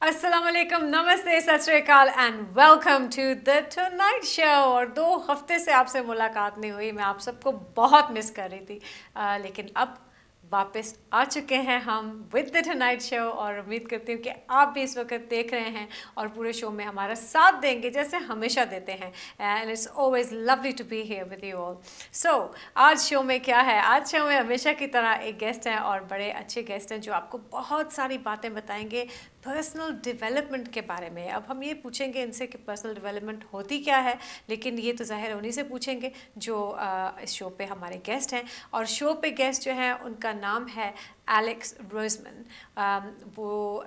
अस्सलाम वालेकुम, नमस्ते, सत श्री अकाल and welcome to the tonight show. और 2 हफ्ते से आपसे मुलाकात नहीं हुई, मैं आप सबको बहुत मिस कर रही थी, लेकिन अब वापस आ चुके हैं हम विद द टुनाइट शो। और उम्मीद करती हूँ कि आप भी इस वक्त देख रहे हैं और पूरे शो में हमारा साथ देंगे जैसे हमेशा देते हैं। And it's always lovely to be here with you all. So आज शो में क्या है, आज शो में हमेशा की तरह एक गेस्ट हैं और बड़े अच्छे गेस्ट हैं जो आपको बहुत सारी बातें बताएंगे पर्सनल डेवलपमेंट के बारे में। अब हम ये पूछेंगे इनसे कि पर्सनल डेवलपमेंट होती क्या है, लेकिन ये तो ज़ाहिर है उन्हीं से पूछेंगे जो इस शो पे हमारे गेस्ट हैं। और शो पे गेस्ट जो हैं उनका नाम है एलेक्स रोजमन। वो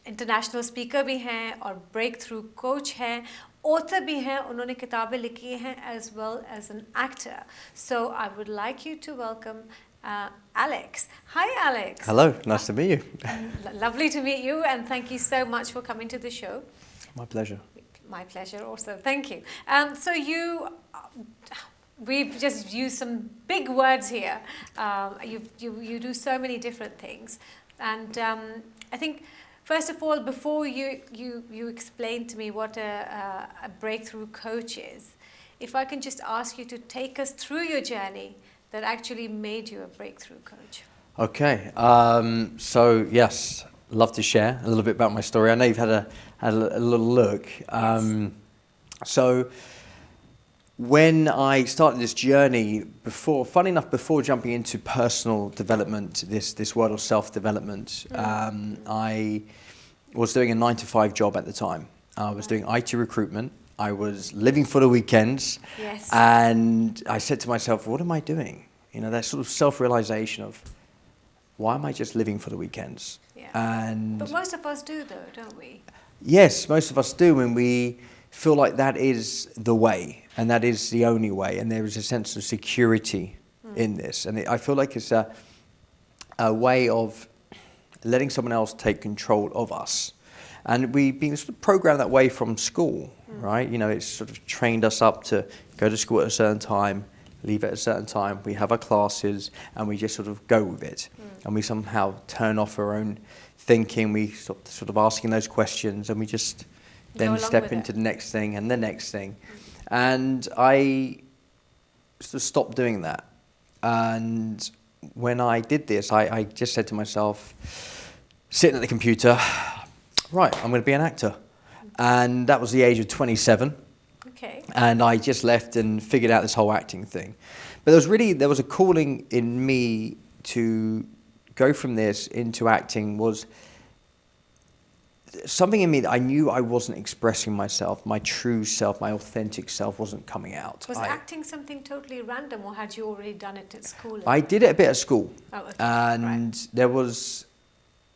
इंटरनेशनल स्पीकर भी हैं और ब्रेक थ्रू कोच हैं, ऑथर भी हैं, उन्होंने किताबें लिखी हैं as well as an actor. So I would like you to welcome Alex. Hi, Alex. Hello, nice to meet you. Lovely to meet you, and thank you so much for coming to the show. My pleasure. My pleasure also, thank you. So we've just used some big words here. You do so many different things. And I think, first of all, before you explain to me what a breakthrough coach is, if I can just ask you to take us through your journey that actually made you a breakthrough coach. Okay, so yes, love to share a little bit about my story. I know you've had a little look. So when I started this journey, funny enough, before jumping into personal development, this world of self-development, I was doing a 9-to-5 job at the time. I was doing IT recruitment. I was living for the weekends. Yes. And I said to myself, what am I doing? You know, that sort of self-realization of, why am I just living for the weekends? Yeah. And but most of us do, though, don't we? Yes, most of us do, and we feel like that is the way, and that is the only way, and there is a sense of security in this. And I feel like it's a way of letting someone else take control of us. And we've been sort of programmed that way from school, right? You know, it's sort of trained us up to go to school at a certain time, leave at a certain time, we have our classes, and we just sort of go with it. And we somehow turn off our own thinking, we sort of asking those questions, and we just then step into the next thing and the next thing. And I sort of stopped doing that. And when I did this, I just said to myself, sitting at the computer, right, I'm going to be an actor. And that was the age of 27. Okay. And I just left and figured out this whole acting thing. But there was a calling in me to go from this into acting, was something in me that I knew I wasn't expressing myself, my true self, my authentic self wasn't coming out. Was acting something totally random, or had you already done it at school? I did it a bit at school. Oh, okay. And there was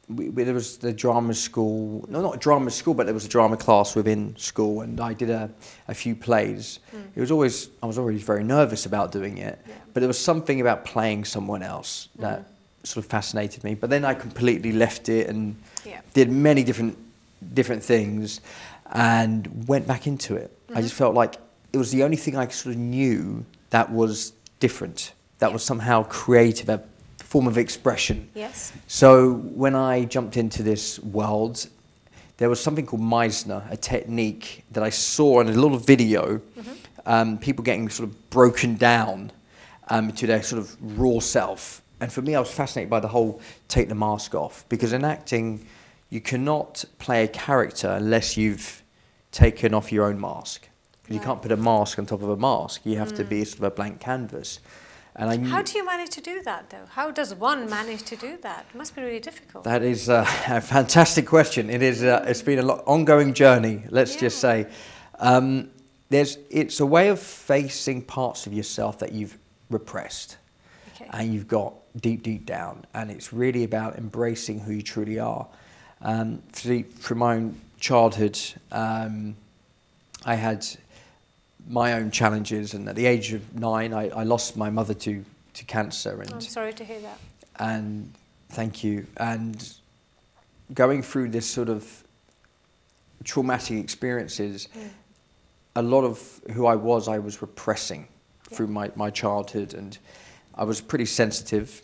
the drama school, no, not a drama school, but there was a drama class within school, and I did a few plays. I was always very nervous about doing it, but there was something about playing someone else that sort of fascinated me. But then I completely left it and did many different things and went back into it. I just felt like it was the only thing I sort of knew that was different, that was somehow creative, a form of expression. Yes. So when I jumped into this world, there was something called Meisner, a technique that I saw in a little video, people getting sort of broken down to their sort of raw self. And for me, I was fascinated by the whole take the mask off, because in acting, you cannot play a character unless you've taken off your own mask. You can't put a mask on top of a mask. You have to be sort of a blank canvas. And how do you manage to do that, though? How does one manage to do that? It must be really difficult. That is a fantastic question. It is. It's been an ongoing journey. Let's just say, it's a way of facing parts of yourself that you've repressed, and you've got deep down, and it's really about embracing who you truly are. Through my own childhood, I had my own challenges, and at the age of 9 I lost my mother to cancer. And I'm sorry to hear that. And thank you. And going through this sort of traumatic experiences, a lot of who I was repressing through my childhood, and I was pretty sensitive,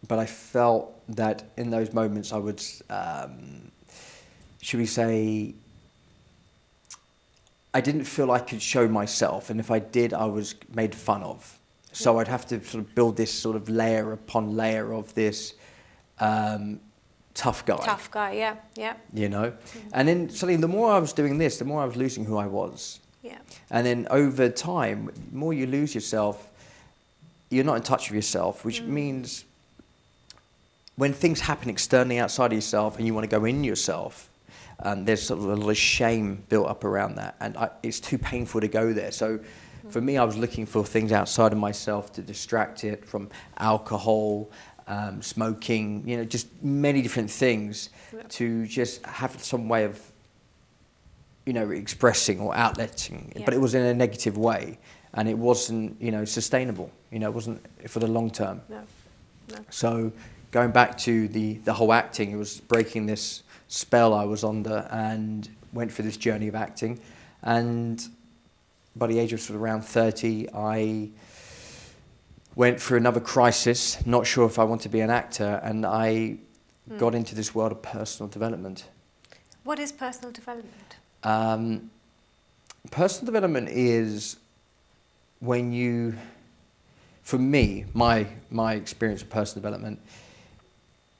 but I felt that in those moments I would should we say, I didn't feel I could show myself, and if I did, I was made fun of. So I'd have to sort of build this sort of layer upon layer of this tough guy. Tough guy, yeah, yeah. You know? And then suddenly the more I was doing this, the more I was losing who I was. Yeah. And then over time, the more you lose yourself, you're not in touch with yourself, which means when things happen externally outside of yourself and you want to go in yourself, there's sort of a lot of shame built up around that. And it's too painful to go there. So for me, I was looking for things outside of myself to distract it from alcohol, smoking, you know, just many different things to just have some way of, you know, expressing or outletting. Yeah. But it was in a negative way. And it wasn't, you know, sustainable. You know, it wasn't for the long term. No. So going back to the whole acting, it was breaking this spell I was under and went through this journey of acting. And by the age of sort of around 30, I went through another crisis, not sure if I want to be an actor, and I got into this world of personal development. What is personal development? Personal development is when you, for me, my experience of personal development,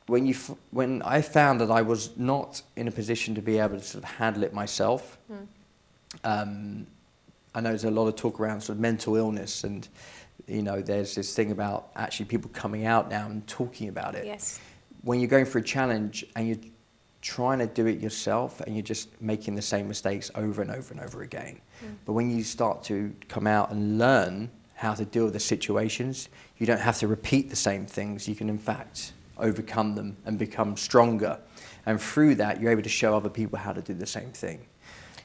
when I found that I was not in a position to be able to sort of handle it myself. I know there's a lot of talk around sort of mental illness, and you know, there's this thing about actually people coming out now and talking about it. Yes. When you're going for a challenge and you're trying to do it yourself and you're just making the same mistakes over and over and over again. But when you start to come out and learn how to deal with the situations, you don't have to repeat the same things. You can in fact overcome them and become stronger. And through that, you're able to show other people how to do the same thing.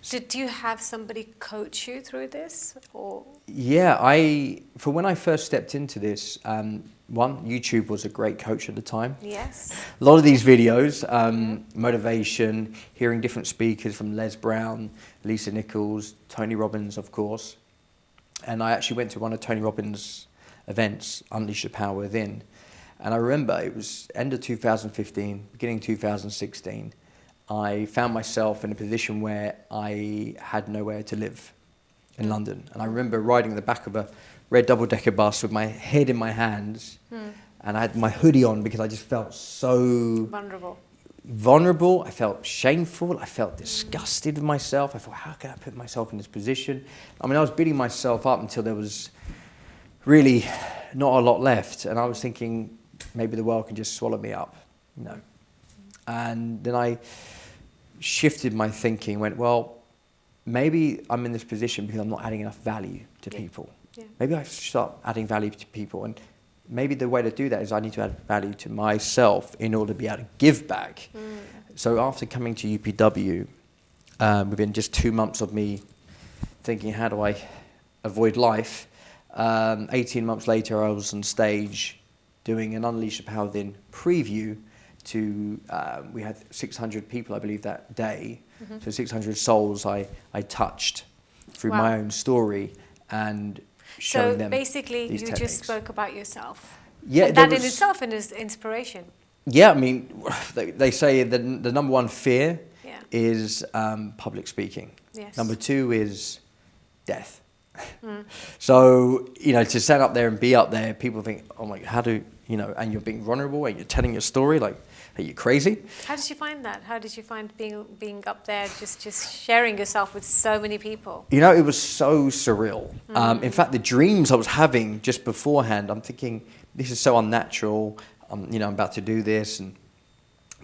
Did you have somebody coach you through this, or? Yeah, for when I first stepped into this, YouTube was a great coach at the time. Yes. A lot of these videos, motivation, hearing different speakers from Les Brown, Lisa Nichols, Tony Robbins, of course. And I actually went to one of Tony Robbins' events, Unleash the Power Within. And I remember it was end of 2015, beginning 2016. I found myself in a position where I had nowhere to live in London. And I remember riding in the back of a red double-decker bus with my head in my hands, and I had my hoodie on because I just felt so vulnerable. I felt shameful. I felt disgusted with myself. I thought, how can I put myself in this position? I mean, I was beating myself up until there was really not a lot left. And I was thinking, maybe the world can just swallow me up, you know. And then I shifted my thinking, went, well, maybe I'm in this position because I'm not adding enough value to people. Yeah. Maybe I should start adding value to people. And maybe the way to do that is I need to add value to myself in order to be able to give back. So after coming to UPW, within just 2 months of me thinking, how do I avoid life, 18 months later I was on stage doing an Unleash the Power Within preview to, we had 600 people, I believe, that day. So 600 souls I touched through my own story and showing them. So basically, you techniques. just spoke about yourself. Yeah, and that in itself is inspiration. Yeah, I mean, they say the number one fear is public speaking. Yes. Number two is death. So, you know, to stand up there and be up there, people think, oh my God, how do, you know, and you're being vulnerable and you're telling your story, like, are you crazy? How did you find that? How did you find being up there, just sharing yourself with so many people? You know, it was so surreal. In fact, the dreams I was having just beforehand, I'm thinking, this is so unnatural. You know, I'm about to do this.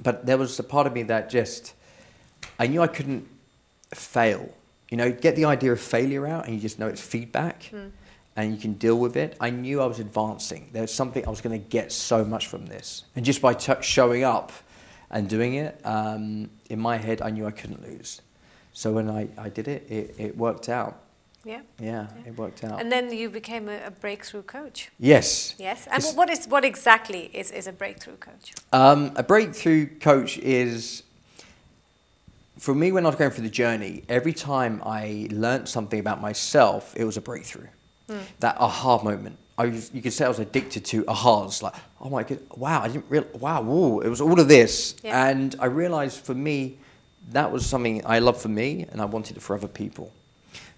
But there was a part of me that just, I knew I couldn't fail. You know, get the idea of failure out and you just know it's feedback and you can deal with it. I knew I was advancing. There was something I was going to get so much from this. And just by showing up and doing it, in my head, I knew I couldn't lose. So when I did it, it worked out. Yeah, it worked out. And then you became a breakthrough coach. Yes. Yes. And what exactly is a breakthrough coach? A breakthrough coach is, for me, when I was going through the journey, every time I learned something about myself, it was a breakthrough. That aha moment. You could say I was addicted to ahas, like, oh my God, wow, I didn't realize, wow, whoa, it was all of this. Yeah. And I realized for me, that was something I loved for me, and I wanted it for other people.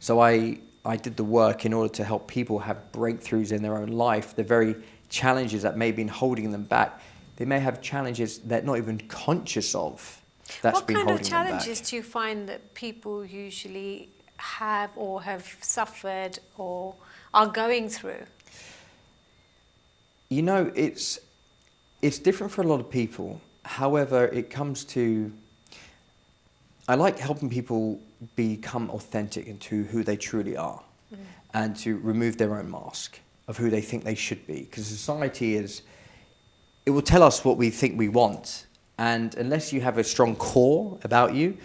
So I did the work in order to help people have breakthroughs in their own life. The very challenges that may have been holding them back, they may have challenges they're not even conscious of. What kind of challenges do you find that people usually have or have suffered or are going through? You know, it's different for a lot of people. However, it comes to, I like helping people become authentic into who they truly are, and to remove their own mask of who they think they should be. Because society it will tell us what we think we want. And unless you have a strong core about you,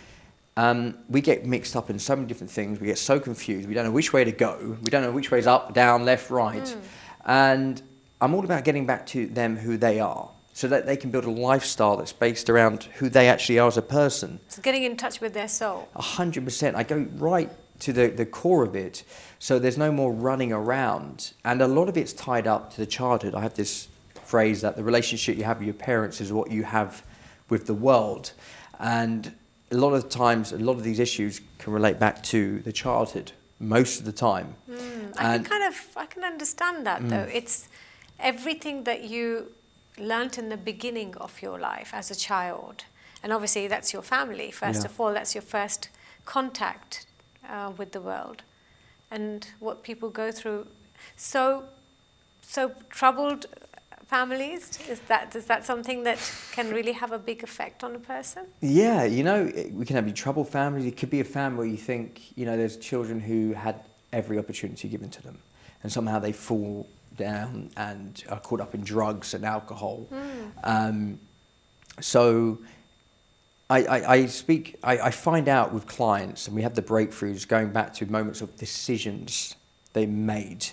we get mixed up in so many different things. We get so confused. We don't know which way to go. We don't know which way is up, down, left, right. And I'm all about getting back to them who they are, so that they can build a lifestyle that's based around who they actually are as a person. So getting in touch with their soul. 100%. I go right to the core of it. So there's no more running around. And a lot of it's tied up to the childhood. I have this phrase that the relationship you have with your parents is what you have with the world. And a lot of times, a lot of these issues can relate back to the childhood, most of the time. I can understand that though. It's everything that you learnt in the beginning of your life as a child. And obviously that's your family, first of all. That's your first contact with the world. And what people go through. So troubled families, is that something that can really have a big effect on a person? Yeah, you know, we can have troubled families. It could be a family where you think, you know, there's children who had every opportunity given to them, and somehow they fall down and are caught up in drugs and alcohol. So I find out with clients, and we have the breakthroughs going back to moments of decisions they made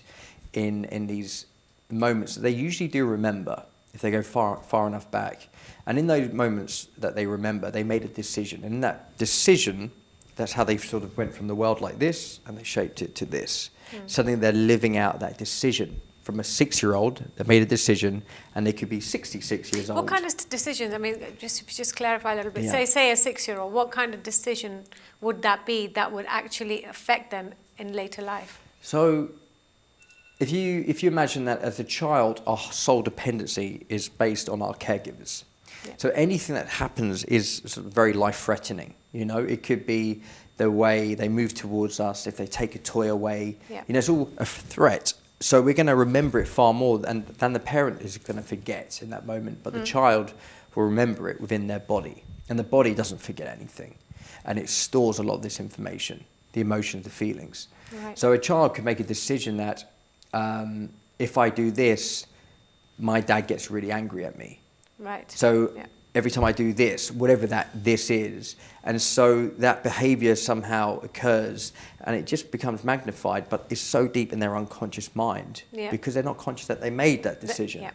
in these moments that they usually do remember if they go far enough back. And in those moments that they remember, they made a decision. And in that decision, that's how they sort of went from the world like this, and they shaped it to this. Suddenly they're living out that decision. From a 6-year-old that made a decision, and they could be 66 years old. What kind of decisions? I mean, just clarify a little bit. Yeah. Say a 6-year-old. What kind of decision would that be that would actually affect them in later life? So, if you imagine that as a child, our sole dependency is based on our caregivers. Yeah. So anything that happens is sort of very life-threatening. You know, it could be the way they move towards us, if they take a toy away. Yeah. You know, it's all a threat. So we're going to remember it far more than the parent is going to forget in that moment. But the child will remember it within their body. And the body doesn't forget anything. And it stores a lot of this information, the emotions, the feelings. Right. So a child could make a decision that if I do this, my dad gets really angry at me. Right. So every time I do this, whatever this is, and so that behavior somehow occurs, and it just becomes magnified, but it's so deep in their unconscious mind because they're not conscious that they made that decision.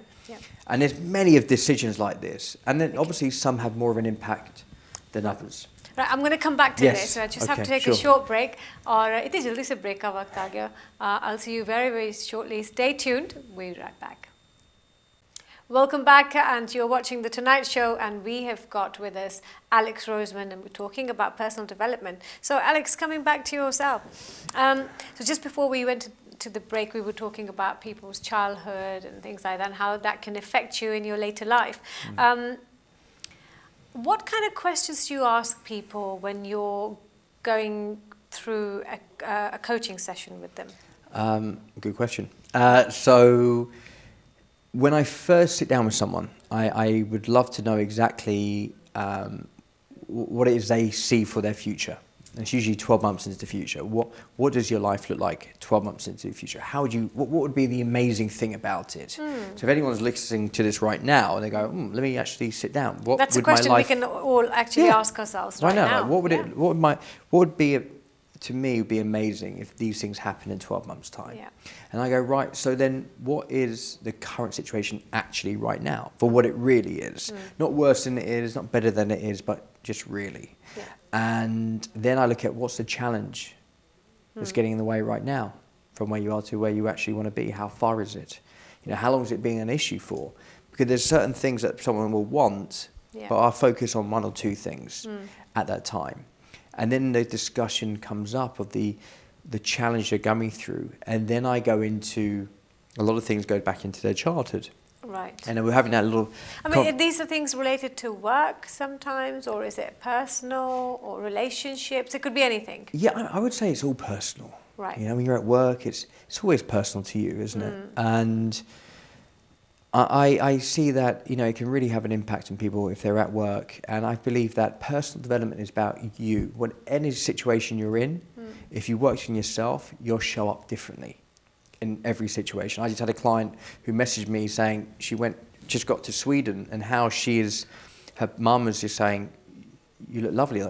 And there's many of decisions like this, and then obviously some have more of an impact than others. Right, I'm going to come back to this. So I just have to take a short break. और इतनी जल्दी से break का वक्त आ गया. I'll see you very, very shortly. Stay tuned. We'll be right back. Welcome back, and you're watching The Tonight Show, and we have got with us Alex Roseman, and we're talking about personal development. So Alex, coming back to yourself. So just before we went to the break, we were talking about people's childhood and things like that, and how that can affect you in your later life. What kind of questions do you ask people when you're going through a coaching session with them? Good question. So when I first sit down with someone, I would love to know exactly what it is they see for their future. And it's usually 12 months into the future. What does your life look like 12 months into the future? What would be the amazing thing about it? So if anyone's listening to this right now and they go, let me actually sit down. That's a question we can all actually ask ourselves right now. Like, what would be to me would be amazing if these things happen in 12 months' time. Yeah. And I go, right, so then what is the current situation actually right now for what it really is? Not worse than it is, not better than it is, but just really. Yeah. And then I look at what's the challenge that's getting in the way right now from where you are to where you actually want to be. How far is it? You know, how long is it being an issue for? Because there's certain things that someone will want Yeah. but I'll focus on one or two things at that time. And then the discussion comes up of the challenge they're going through. And then I go into, a lot of things go back into their childhood. Right. And then we're having that little... I mean, these are things related to work sometimes, or is it personal or relationships? It could be anything. Yeah, I would say it's all personal. Right. You know, when you're at work, it's always personal to you, isn't it? And I see that, you know, it can really have an impact on people if they're at work. And I believe that personal development is about you. When any situation you're in, if you work on yourself, you'll show up differently in every situation. I just had a client who messaged me saying she just got to Sweden, and how her mum was just saying, "You look lovely.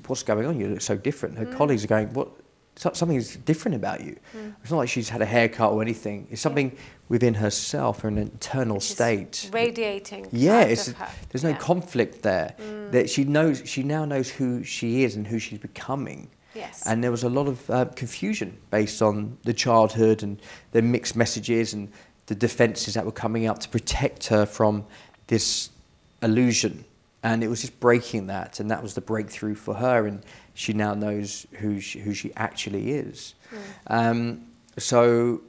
What's going on? You look so different." Her colleagues are going, "What? Something's different about you." It's not like she's had a haircut or anything. It's something within herself, or an internal state. Radiating. Yeah, out of her. there's no conflict there. That she now knows who she is and who she's becoming. Yes. And there was a lot of confusion based on the childhood and the mixed messages and the defences that were coming up to protect her from this illusion. And it was just breaking that, and that was the breakthrough for her, and she now knows who she actually is. So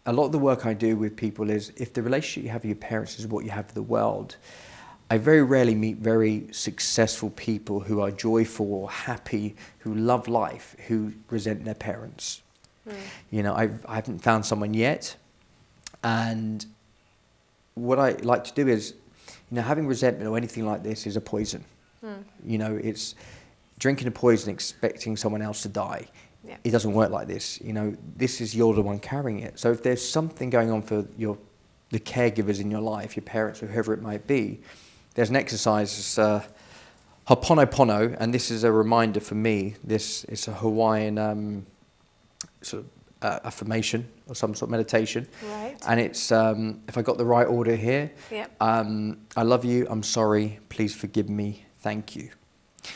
a lot of the work I do with people is, if the relationship you have with your parents is what you have with the world, I very rarely meet very successful people who are joyful or happy, who love life, who resent their parents. You know, I haven't found someone yet. And what I like to do is, you know, having resentment or anything like this is a poison. You know, it's drinking a poison expecting someone else to die. Yeah. It doesn't work like this. You know, you're the one carrying it. So if there's something going on for the caregivers in your life, your parents or whoever it might be, there's an exercise, it's Ho'oponopono, and this is a reminder for me. It's a Hawaiian sort of affirmation or some sort of meditation. Right. And it's, if I got the right order here, Yep. I love you, I'm sorry, please forgive me, thank you.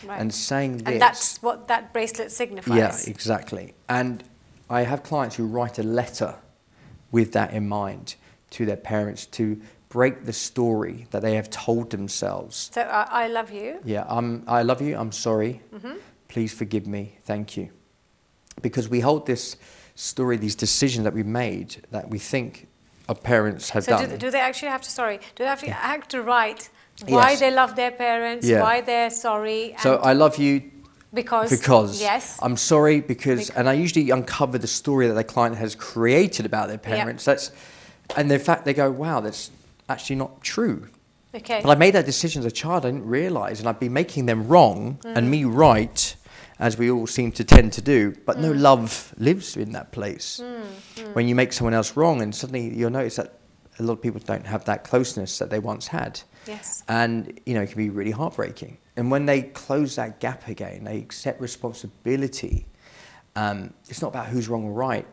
Right. And saying this... And that's what that bracelet signifies. Yeah, exactly. And I have clients who write a letter with that in mind to their parents to break the story that they have told themselves. So I love you. Yeah, I love you, I'm sorry, please forgive me, thank you. Because we hold this story, these decisions that we made that we think our parents have done. So do they actually have to act to write why Yes. they love their parents, Yeah. why they're sorry? So I love you because yes. I'm sorry because, and I usually uncover the story that the client has created about their parents. And in fact they go, wow, that's actually not true. Okay. But I made that decision as a child, I didn't realise, and I'd be making them wrong and me right, as we all seem to tend to do, but no love lives in that place. When you make someone else wrong, and suddenly you'll notice that a lot of people don't have that closeness that they once had. Yes. And, you know, it can be really heartbreaking. And when they close that gap again, they accept responsibility. It's not about who's wrong or right.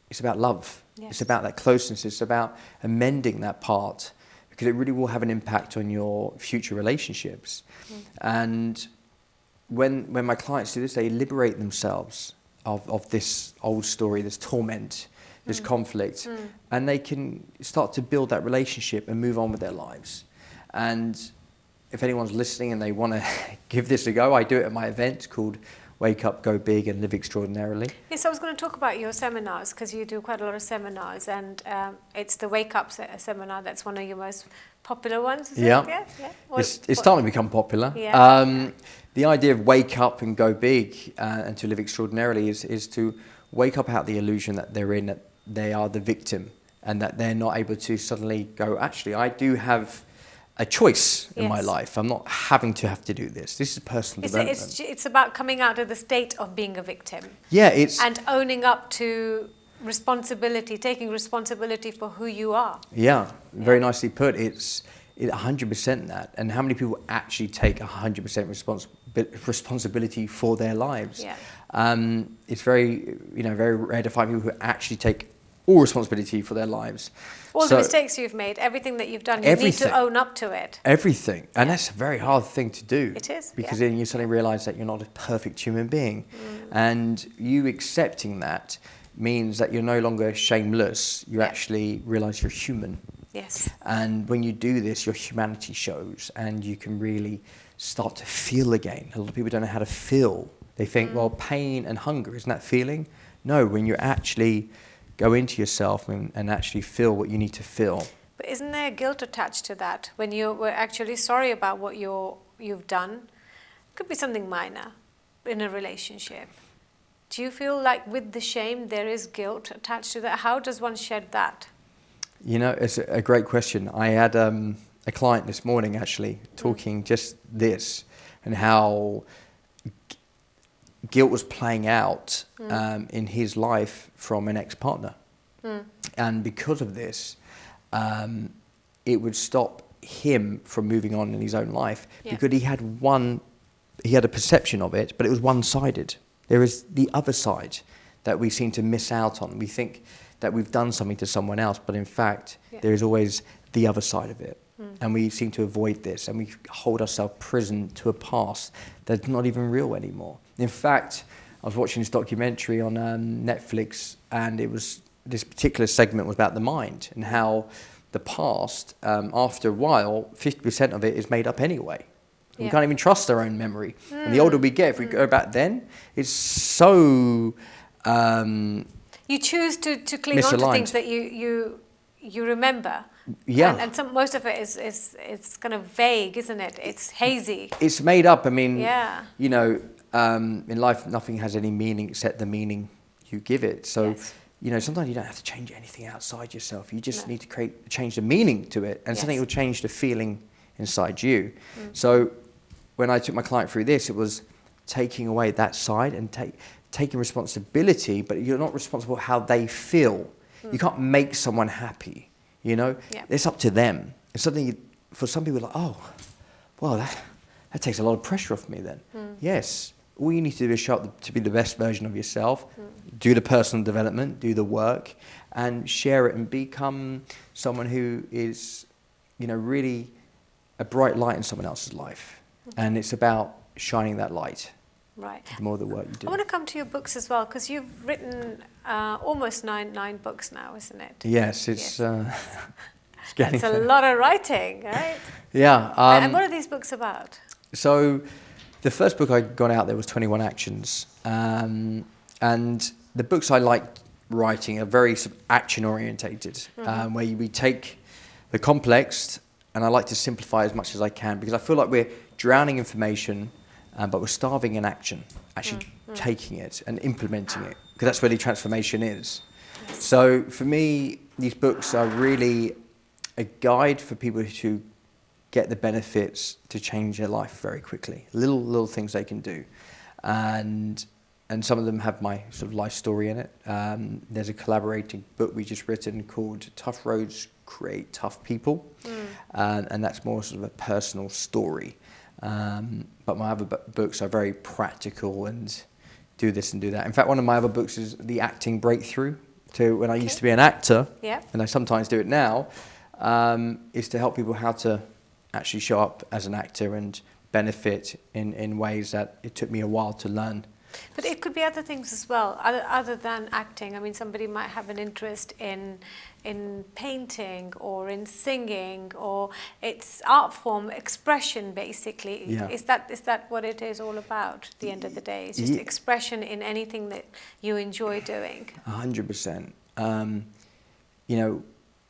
It's about love. Yes. It's about that closeness. It's about amending that part, because it really will have an impact on your future relationships. And when my clients do this, they liberate themselves of this old story, this torment, this conflict, and they can start to build that relationship and move on with their lives. And if anyone's listening and they want to give this a go, I do it at my event called Wake Up, Go Big and Live Extraordinarily. Yes, I was going to talk about your seminars, because you do quite a lot of seminars, and it's the Wake Up seminar that's one of your most popular ones, is Yeah. it? Yeah. It's starting to become popular. Yeah. The idea of wake up and go big and to live extraordinarily is to wake up out the illusion that they're in, that they are the victim, and that they're not able to suddenly go, actually, I do have a choice in my Yes. life. I'm not having to have to do this. This is personal development. It's about coming out of the state of being a victim. Yeah, it's... And owning up to responsibility, taking responsibility for who you are. Yeah, very nicely put. It's 100% that. And how many people actually take 100% responsibility for their lives? Yeah. It's very rare to find people who actually take all responsibility for their lives. All the mistakes you've made, everything that you've done, you need to own up to it. Everything. And that's a very hard thing to do. It is, Because then you suddenly realise that you're not a perfect human being. And you accepting that means that you're no longer shameless. You actually realise you're human. Yes. And when you do this, your humanity shows, and you can really start to feel again. A lot of people don't know how to feel. They think, well, pain and hunger, isn't that feeling? No, when you actually go into yourself and actually feel what you need to feel. But isn't there guilt attached to that when you were actually sorry about what you've done? Could be something minor in a relationship. Do you feel like with the shame there is guilt attached to that? How does one shed that? You know, it's a great question. I had a client this morning actually talking just this, and how guilt was playing out in his life from an ex-partner. And because of this, it would stop him from moving on in his own life, because he had a perception of it, but it was one-sided. There is the other side that we seem to miss out on. We think that we've done something to someone else, but in fact, there is always the other side of it. And we seem to avoid this, and we hold ourselves prison to a past that's not even real anymore. In fact, I was watching this documentary on Netflix, and this particular segment was about the mind, and how the past, after a while, 50% of it is made up anyway. We can't even trust our own memory. And the older we get, if we go back then, it's so you choose to cling on to things that you remember. Yeah. And most of it is kind of vague, isn't it? It's hazy. It's made up. I mean, you know, in life, nothing has any meaning except the meaning you give it. So, you know, sometimes you don't have to change anything outside yourself. You just need to change the meaning to it, and something will change the feeling inside you. So when I took my client through this, it was taking away that side and taking responsibility, but you're not responsible for how they feel. You can't make someone happy, you know? It's up to them. It's something, for some people, like, oh, well, that takes a lot of pressure off me then. Yes, all you need to do is show up to be the best version of yourself, do the personal development, do the work, and share it and become someone who is, you know, really a bright light in someone else's life. And it's about shining that light. Right. The more the work you do. I want to come to your books as well, because you've written almost nine books now, isn't it? Yes, it's getting It's a lot of writing, right? Yeah. And what are these books about? So the first book I got out there was 21 Actions. And the books I liked writing are very sort of action-orientated, where we take the complex, and I like to simplify as much as I can, because I feel like we're drowning information, but we're starving in action, actually taking it and implementing it, because that's where the transformation is. So for me, these books are really a guide for people to get the benefits to change their life very quickly. Little things they can do. And some of them have my sort of life story in it. There's a collaborating book we just written called Tough Roads Create Tough People. And that's more sort of a personal story. But my other books are very practical and do this and do that. In fact, one of my other books is The Acting Breakthrough. To when I used to be an actor, and I sometimes do it now, is to help people how to actually show up as an actor and benefit in ways that it took me a while to learn. But it could be other things as well, other than acting. I mean, somebody might have an interest in painting or in singing, or it's art form, expression, basically. Yeah. Is that what it is all about at the end of the day? It's just expression in anything that you enjoy doing. 100%. You know,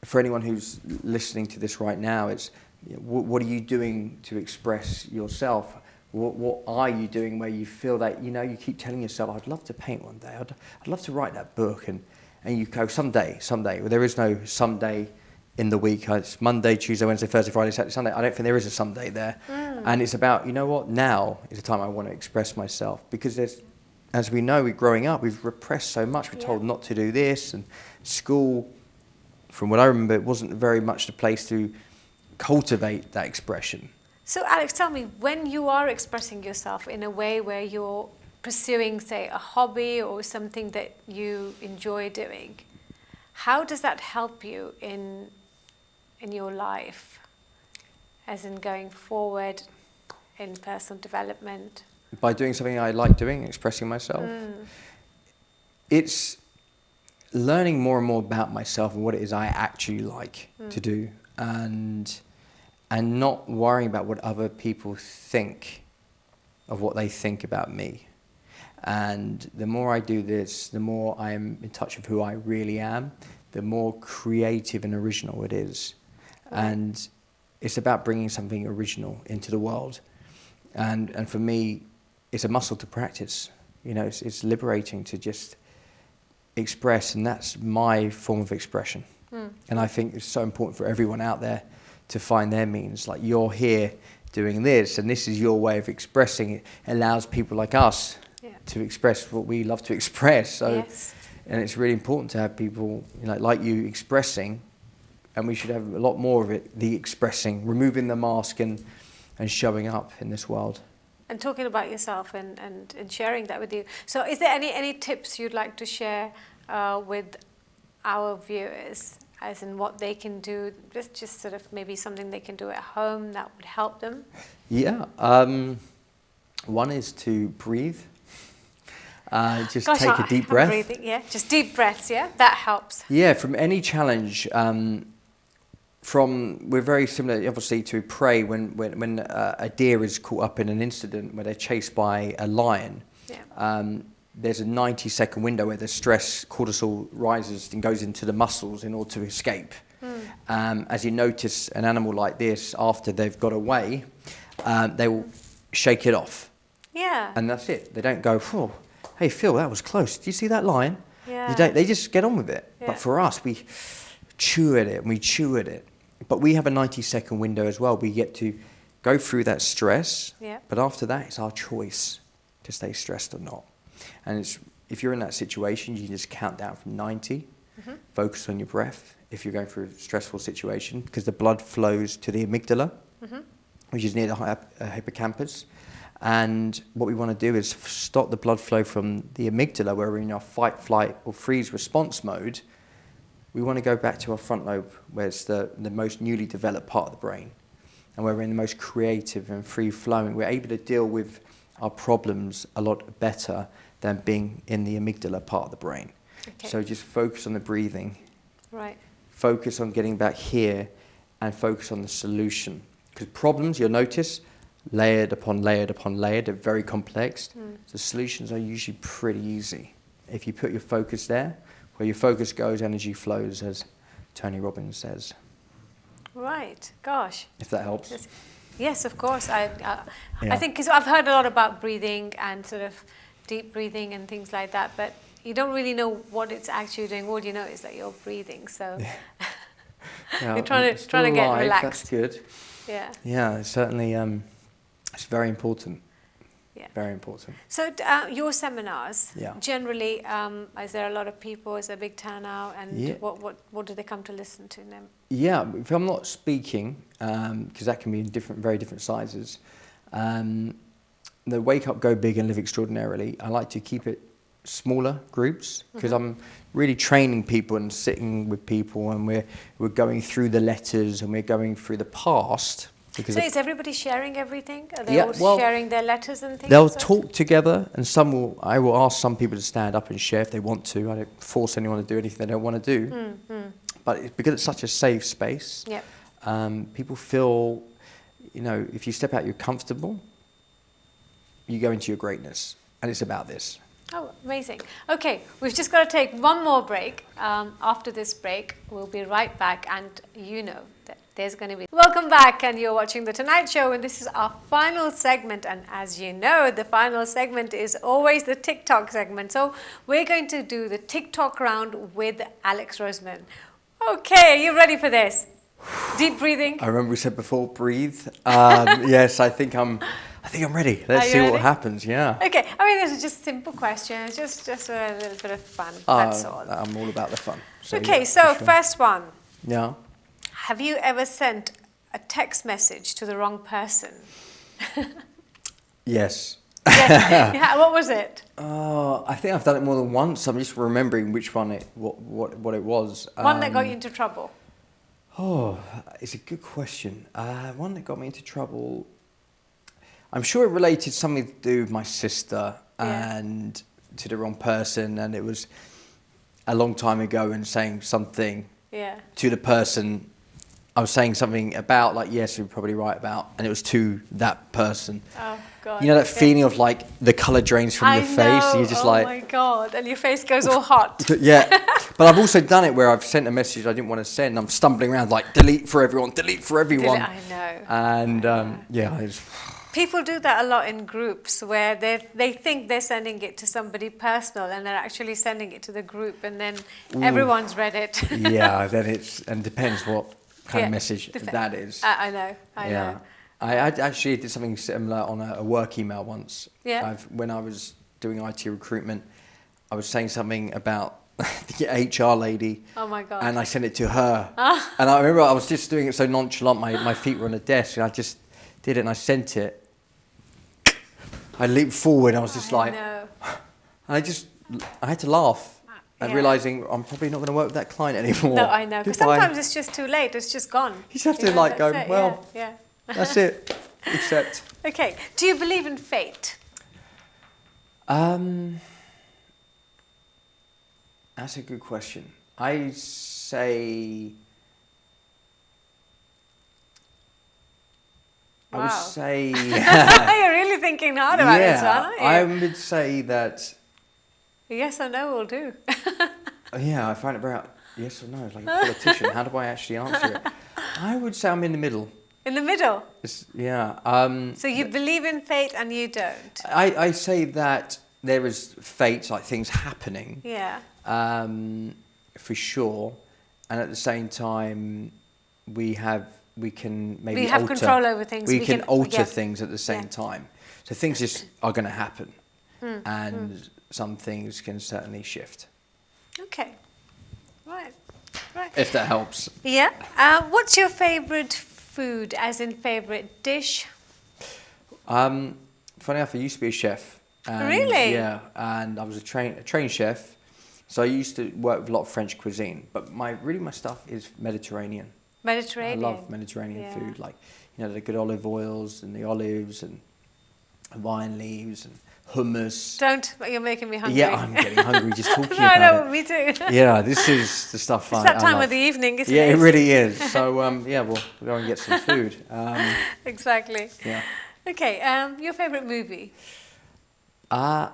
for anyone who's listening to this right now, it's what are you doing to express yourself? What are you doing where you feel that, you know, you keep telling yourself, I'd love to paint one day, I'd love to write that book, and you go, someday. Well, there is no someday in the week. It's Monday, Tuesday, Wednesday, Thursday, Friday, Saturday, Sunday. I don't think there is a someday there. And it's about, you know what, now is the time I want to express myself, because there's, as we know, growing up, we've repressed so much. We're told not to do this, and school, from what I remember, it wasn't very much the place to cultivate that expression. So Alex, tell me, when you are expressing yourself in a way where you're pursuing, say, a hobby or something that you enjoy doing, how does that help you in your life, as in going forward in personal development? By doing something I like doing, expressing myself. It's learning more and more about myself and what it is I actually like to do, and not worrying about what other people think of what they think about me. And the more I do this, the more I am in touch with who I really am, the more creative and original it is. And it's about bringing something original into the world. And for me, it's a muscle to practice. You know, it's liberating to just express, and that's my form of expression. And I think it's so important for everyone out there to find their means. Like, you're here doing this, and this is your way of expressing it. It allows people like us to express what we love to express. So, and it's really important to have people, you know, like you expressing, and we should have a lot more of it, the expressing, removing the mask and showing up in this world. And talking about yourself and sharing that with you. So is there any tips you'd like to share with our viewers, as in what they can do, just sort of maybe something they can do at home that would help them? Yeah. One is to breathe. Take a deep breath. Breathing, yeah. Just deep breaths, yeah? That helps. Yeah, from any challenge, we're very similar, obviously, to prey when a deer is caught up in an incident where they're chased by a lion. There's a 90-second window where the stress cortisol rises and goes into the muscles in order to escape. As you notice, an animal like this, after they've got away, they will shake it off. Yeah. And that's it. They don't go, "Oh, hey Phil, that was close. Did you see that line?" Yeah. They just get on with it. Yeah. But for us, we chew at it and we chew at it. But we have a 90-second window as well. We get to go through that stress. Yeah. But after that, it's our choice to stay stressed or not. And if you're in that situation, you can just count down from 90, focus on your breath if you're going through a stressful situation, because the blood flows to the amygdala, which is near the hippocampus. And what we want to do is stop the blood flow from the amygdala, where we're in our fight, flight, or freeze response mode. We want to go back to our front lobe, where it's the most newly developed part of the brain, and where we're in the most creative and free-flowing. We're able to deal with our problems a lot better than being in the amygdala part of the brain. Okay. So just focus on the breathing. Right. Focus on getting back here, and focus on the solution. Because problems, you'll notice, layered upon layered upon layered, they're very complex. The solutions are usually pretty easy. If you put your focus there, where your focus goes, energy flows, as Tony Robbins says. Right, gosh. If that helps. Yes, of course. I think, because I've heard a lot about breathing and sort of deep breathing and things like that, but you don't really know what it's actually doing. All you know is that you're breathing, so you're trying to get relaxed. That's good. Yeah. Yeah, it's certainly, it's very important. Yeah. Very important. So your seminars, generally, is there a lot of people? Is there a big turnout? And what do they come to listen to them? Yeah, if I'm not speaking, because that can be in very different sizes, the Wake Up, Go Big and Live Extraordinarily, I like to keep it smaller groups, because I'm really training people and sitting with people, and we're going through the letters and we're going through the past. So is everybody sharing everything? Are they all sharing their letters and things? They'll talk together, and I will ask some people to stand up and share if they want to. I don't force anyone to do anything they don't want to do. But because it's such a safe space, people feel, you know, if you step out, you're comfortable, you go into your greatness. And it's about this. Oh, amazing. Okay, we've just got to take one more break. After this break, we'll be right back, and you know that there's going to be... Welcome back, and you're watching The Tonight Show, and this is our final segment, and as you know, the final segment is always the TikTok segment. So we're going to do the TikTok round with Alex Roseman. Okay, are you ready for this? Deep breathing. I remember we said before, breathe. Yes, I think I'm ready. Let's see what happens. Yeah. Okay. I mean, this is just simple questions, just a little bit of fun. That's all. I'm all about the fun. So, okay. So first one. Yeah. Have you ever sent a text message to the wrong person? Yes. Yes. Yeah. What was it? I think I've done it more than once. I'm just remembering which one what it was. One that got you into trouble. Oh, it's a good question. One that got me into trouble. I'm sure it related something to do with my sister and to the wrong person, and it was. a long time ago and saying something Yeah. to the person. I was saying something about, like, yes, you're probably right about, and it was to that person. Oh God. You know that okay. feeling of like the colour drains from your face, know. and you're just oh like, my God, and your face goes all hot. yeah. But I've also done it where I've sent a message I didn't want to send. I'm stumbling around like delete for everyone, delete for everyone. I know. And yeah, it's, People do that a lot in groups where they think they're sending it to somebody personal and they're actually sending it to the group, and then everyone's read it. yeah. Then it's, and depends what kind of message that is. I know. I know. I actually did something similar on a work email once. Yeah. When I was doing IT recruitment, I was saying something about the HR lady. Oh my God. And I sent it to her. And I remember I was just doing it so nonchalant. My feet were on the desk, and I just did it, and I sent it. I leaped forward. I was just like, know. I had to laugh. And Yeah. realising I'm probably not going to work with that client anymore. No, I know. Because Goodbye. sometimes it's just too late. It's just gone. You just have to You know, like go, that's it. well, Yeah. that's it. Accept. Okay. Do you believe in fate? That's a good question. I say. I would Wow. say. You're really thinking hard about this one, aren't you? I would say that. Yes or no will do. Yeah, I find it very yes or no. It's like a politician. How do I actually answer it? I would say I'm in the middle. In the middle. Yeah. So you believe in fate and you don't. I say that there is fate, like things happening. Yeah. For sure, and at the same time, we can maybe We have alter, control over things. We can alter yeah. things at the same Yeah. time. So things just are going to happen, and some things can certainly shift. Okay. Right. Right. If that helps. Yeah. What's your favorite food, as in favorite dish? Funny enough, I used to be a chef. And, Really? Yeah, and I was a trained chef. So I used to work with a lot of French cuisine, but my stuff is Mediterranean. Mediterranean. I love Mediterranean Yeah. food, like, you know, the good olive oils and the olives and wine leaves and hummus. Don't, you're making me hungry. Yeah, I'm getting hungry just talking I know, about me too. it. Yeah, this is the stuff It's I that time love. of the evening, isn't it? Yeah, it really is. So, yeah, we'll go and get some food. Exactly. Yeah. Okay, your favorite movie? I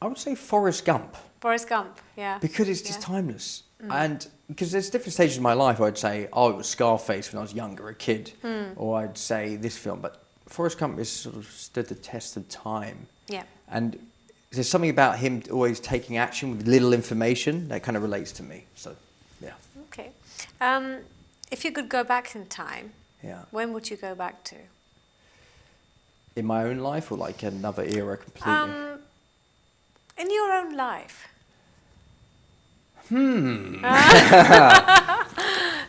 would say Forrest Gump. Forrest Gump, yeah. Because it's just Yeah. timeless. And because there's different stages in my life, I'd say, oh, it was Scarface when I was younger, a kid. Or I'd say this film. But Forrest Gump has sort of stood the test of time. Yeah. And there's something about him always taking action with little information that kind of relates to me. So, yeah. Okay. If you could go back in time, Yeah. when would you go back to? In my own life or like another era completely? In your own life.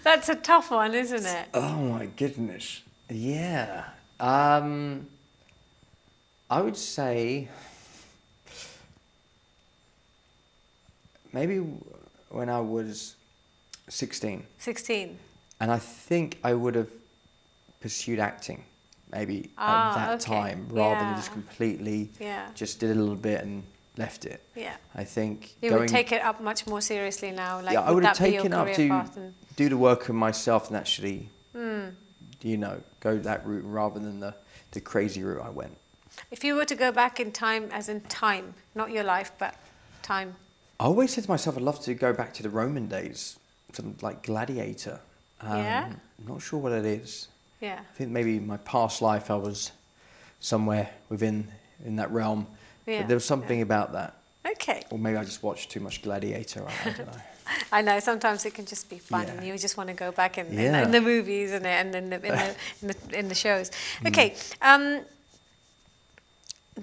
That's a tough one, isn't it? Oh my goodness. Yeah. I would say maybe when I was 16. 16. And I think I would have pursued acting maybe Ah, at that okay. time rather than Yeah. just completely Yeah. just did a little bit and left it. Yeah. I think You would take it up much more seriously now. Like, yeah, I would have that be your taken up career to path and- do the work of myself and actually, you know, go that route rather than the crazy route I went. If you were to go back in time, as in time, not your life, but time. I always said to myself, I'd love to go back to the Roman days, something like Gladiator. Yeah? I'm not sure what it is. Yeah. I think maybe in my past life I was somewhere in that realm. Yeah. But there was something about that. Okay. Or maybe I just watched too much Gladiator. I don't know. I know, sometimes it can just be fun Yeah. and you just want to go back Yeah. in the movies and in the shows. Okay.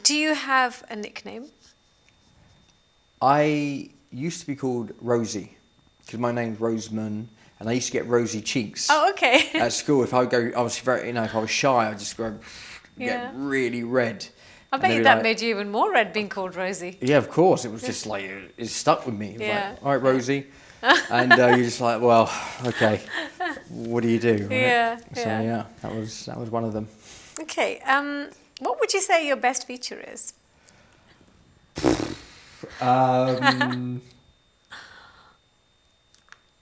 Do you have a nickname? I used to be called Rosie because my name's Roseman, and I used to get rosy cheeks Oh, okay. at school. If I would go, I was very, if I was shy, I'd just go Yeah. get really red. I And bet they'd you be that like- made you even more red being called Rosie. Yeah, of course. It was just like it stuck with me. It was Yeah. like, all right, Rosie, and you're just like, well, okay, what do you do? Right? Yeah, So yeah. yeah, that was one of them. Okay. What would you say your best feature is?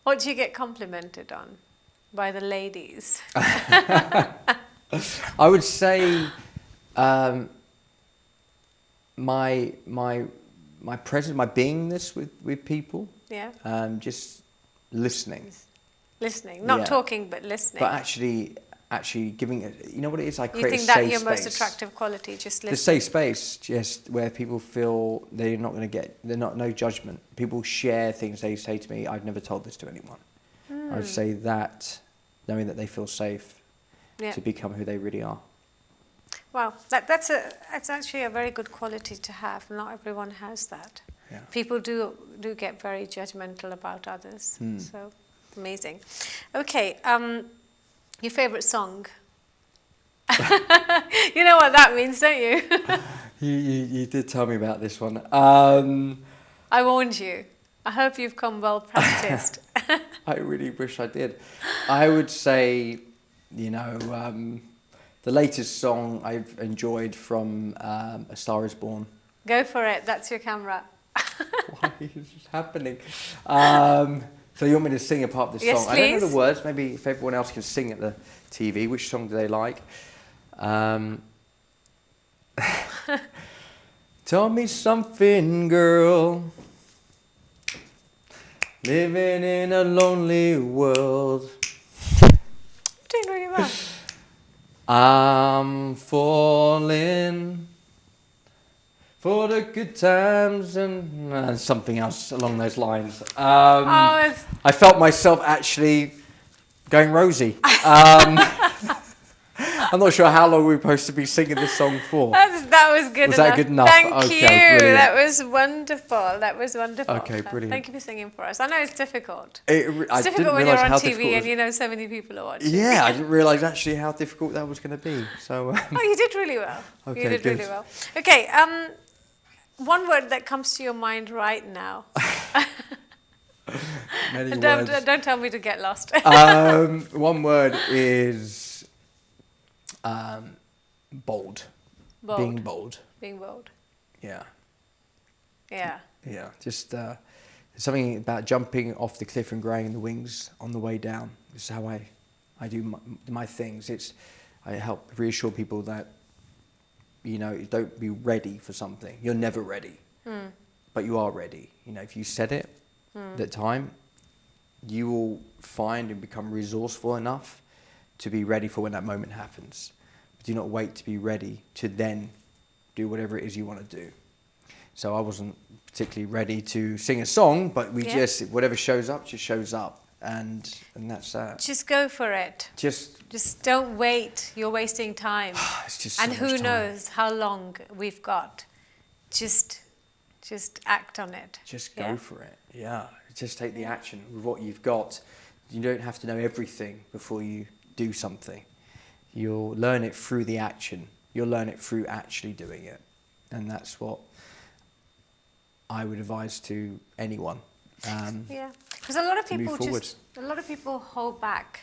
What do you get complimented on by the ladies? I would say my presence, my beingness with people. Yeah. Just listening. Listening, not Yeah. talking, but listening. But actually giving it, you know what it is? I you create think a that safe your space. most attractive quality, just The listening? safe space, just where people feel they're not going to get, no judgment. People share things they say to me. I've never told this to anyone. I would say that, knowing that they feel safe Yeah. to become who they really are. Wow, that's actually a very good quality to have. Not everyone has that. Yeah. People do get very judgmental about others. Hmm. So amazing. Okay, your favorite song? You know what that means, don't you? You did tell me about this one. I warned you. I hope you've come well practiced. I really wish I did. I would say, the latest song I've enjoyed from A Star Is Born. Go for it. That's your camera. Why is this happening? So you want me to sing a part of this Yes, song? I don't know please. the words. Maybe if everyone else can sing at the TV, which song do they like? Tell me something, girl. Living in a lonely world. Doing really well. I'm falling for the good times and something else along those lines. It's I felt myself actually going rosy. I'm not sure how long we were supposed to be singing this song for. that was good Was enough. that good enough? Thank Okay, you. brilliant. That was wonderful. That was wonderful. Okay, brilliant. Thank you for singing for us. I know it's difficult. I It's didn't difficult when you're realise on how TV difficult it and was. you know so many people are watching. Yeah, I didn't realise actually how difficult that was going to be. So Oh, you did really well. Okay, you did good. really well. Okay, one word that comes to your mind right now. many And words. don't tell me to get lost. One word is bold. Bold. Being bold. Being bold. Yeah. Yeah. Yeah. Just something about jumping off the cliff and growing the wings on the way down. This is how I do my things. I help reassure people that, don't be ready for something. You're never ready. But you are ready. If you set it that time, you will find and become resourceful enough to be ready for when that moment happens. But do not wait to be ready to then do whatever it is you want to do. So I wasn't particularly ready to sing a song, but whatever shows up just shows up, and that's that. Just go for it. Just don't wait. You're wasting time. It's just so And much who time. knows how long we've got. Just act on it. Just go for it. Yeah. Just take the action with what you've got. You don't have to know everything before you do something. You'll learn it through the action. You'll learn it through actually doing it. And that's what I would advise to anyone. Yeah, because a lot of to move people hold back.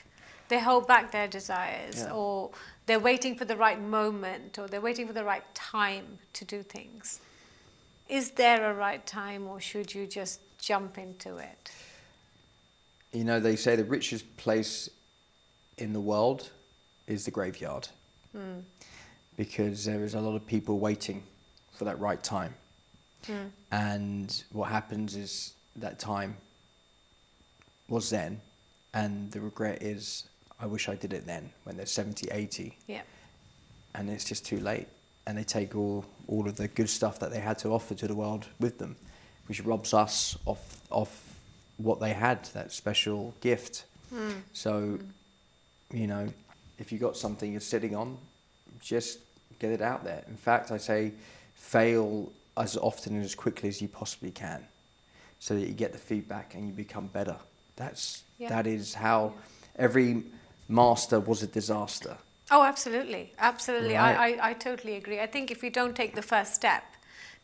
They hold back their desires, Yeah. or they're waiting for the right moment, or they're waiting for the right time to do things. Is there a right time, or should you just jump into it? They say the richest place in the world is the graveyard. Because there is a lot of people waiting for that right time. And what happens is that time was then, and the regret is, I wish I did it then, when they're 70, 80. Yeah. And it's just too late. And they take all of the good stuff that they had to offer to the world with them, which robs us of what they had, that special gift. So, if you got something you're sitting on, just get it out there. In fact, I say fail as often and as quickly as you possibly can, so that you get the feedback and you become better. That is how every master was a disaster. Oh, absolutely, absolutely. Right. I totally agree. I think if you don't take the first step,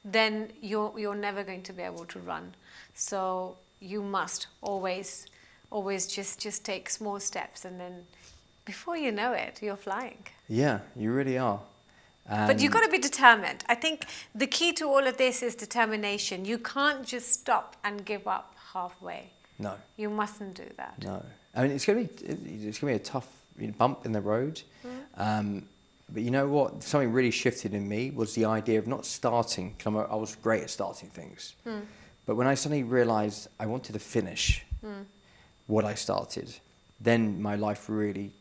then you're never going to be able to run. So you must always just take small steps, and then before you know it, you're flying. Yeah, you really are. But you've got to be determined. I think the key to all of this is determination. You can't just stop and give up halfway. No. You mustn't do that. No. I mean, it's going to be a tough bump in the road. But you know what? Something really shifted in me was the idea of not starting, because I was great at starting things. But when I suddenly realized I wanted to finish what I started, then my life really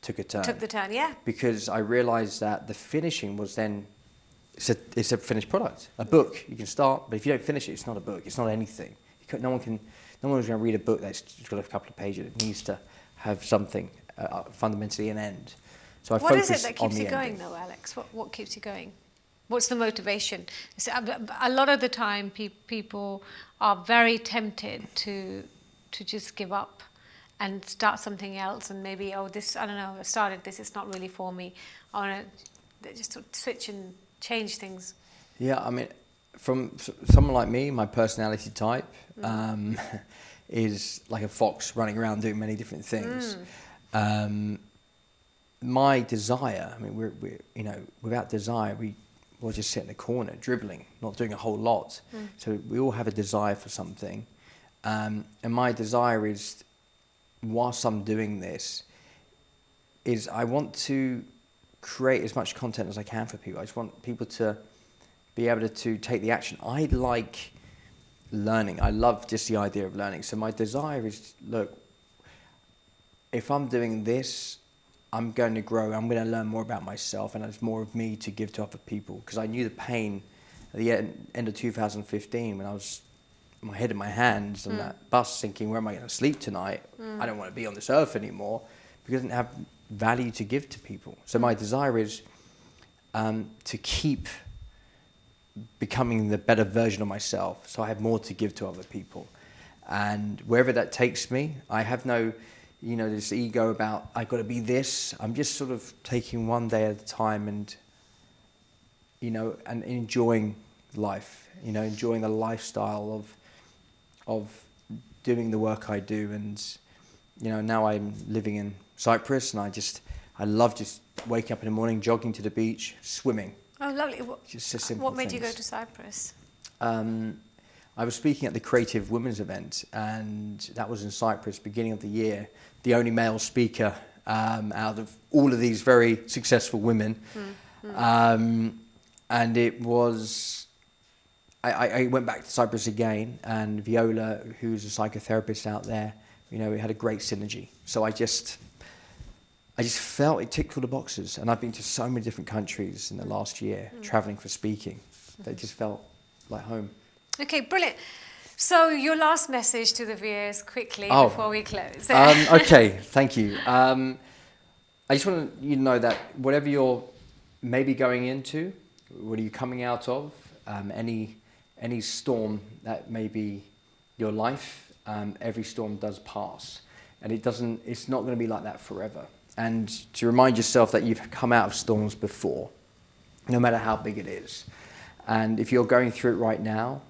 took a turn. Took the turn, yeah. Because I realized that the finishing was then, it's a finished product. A book, you can start, but if you don't finish it, it's not a book. It's not anything. No one's going to read a book that's just got a couple of pages. It needs to have something, fundamentally an end. So I What is it that on keeps the you going, ending. though, Alex? What keeps you going? What's the motivation? So, a lot of the time, people are very tempted to just give up and start something else, and maybe, oh, this, I don't know, I started this, it's not really for me. I want to just sort of switch and change things. Yeah, I mean, from someone like me, my personality type is like a fox running around doing many different things. My desire, I mean, we're you know, without desire, we'll just sit in the corner, dribbling, not doing a whole lot. So we all have a desire for something. And my desire is, whilst I'm doing this, is I want to create as much content as I can for people. I just want people to be able to take the action. I like learning. I love just the idea of learning. So my desire is, look, if I'm doing this, I'm going to grow. I'm going to learn more about myself, and there's more of me to give to other people. Because I knew the pain at the end of 2015 when I was my head in my hands on that bus thinking, where am I going to sleep tonight? I don't want to be on this earth anymore, because I didn't have value to give to people. So my desire is to keep becoming the better version of myself, so I have more to give to other people. And wherever that takes me, I have no, this ego about, I've got to be this. I'm just sort of taking one day at a time and, and enjoying life, enjoying the lifestyle of doing the work I do. And, now I'm living in Cyprus, and I love just waking up in the morning, jogging to the beach, swimming. Oh, lovely. Just a simple What made you things. go to Cyprus? I was speaking at the Creative Women's event, and that was in Cyprus, beginning of the year. The only male speaker out of all of these very successful women. And it was, I went back to Cyprus again, and Viola, who's a psychotherapist out there, we had a great synergy. So I just felt it ticked all the boxes. And I've been to so many different countries in the last year, traveling for speaking. That just felt like home. Okay, brilliant. So your last message to the viewers quickly before we close. Okay, thank you. I just want you to know that whatever you're maybe going into, what are you coming out of, any storm that may be your life, every storm does pass. And it's not going to be like that forever. And to remind yourself that you've come out of storms before, no matter how big it is. And if you're going through it right now,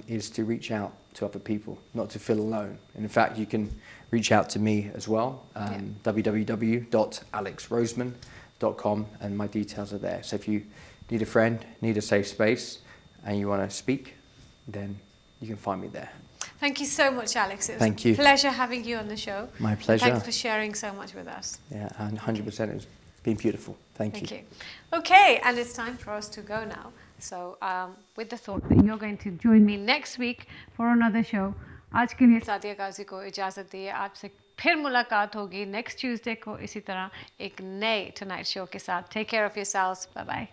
is to reach out to other people, not to feel alone. And in fact, you can reach out to me as well, www.alexroseman.com, and my details are there. So if you need a friend, need a safe space, and you want to speak, then you can find me there. Thank you so much, Alex. It was Thank you. a pleasure having you on the show. My pleasure. Thanks for sharing so much with us. Yeah, and 100%. It's been beautiful. Thank you. Okay, and it's time for us to go now. So, with the thought that you're going to join me next week for another show, आज के लिए सादिया गाजी को इजाज़त दिए. आपसे फिर मुलाकात होगी next Tuesday को इसी तरह एक नए Tonight Show के साथ. Take care of yourselves. Bye bye.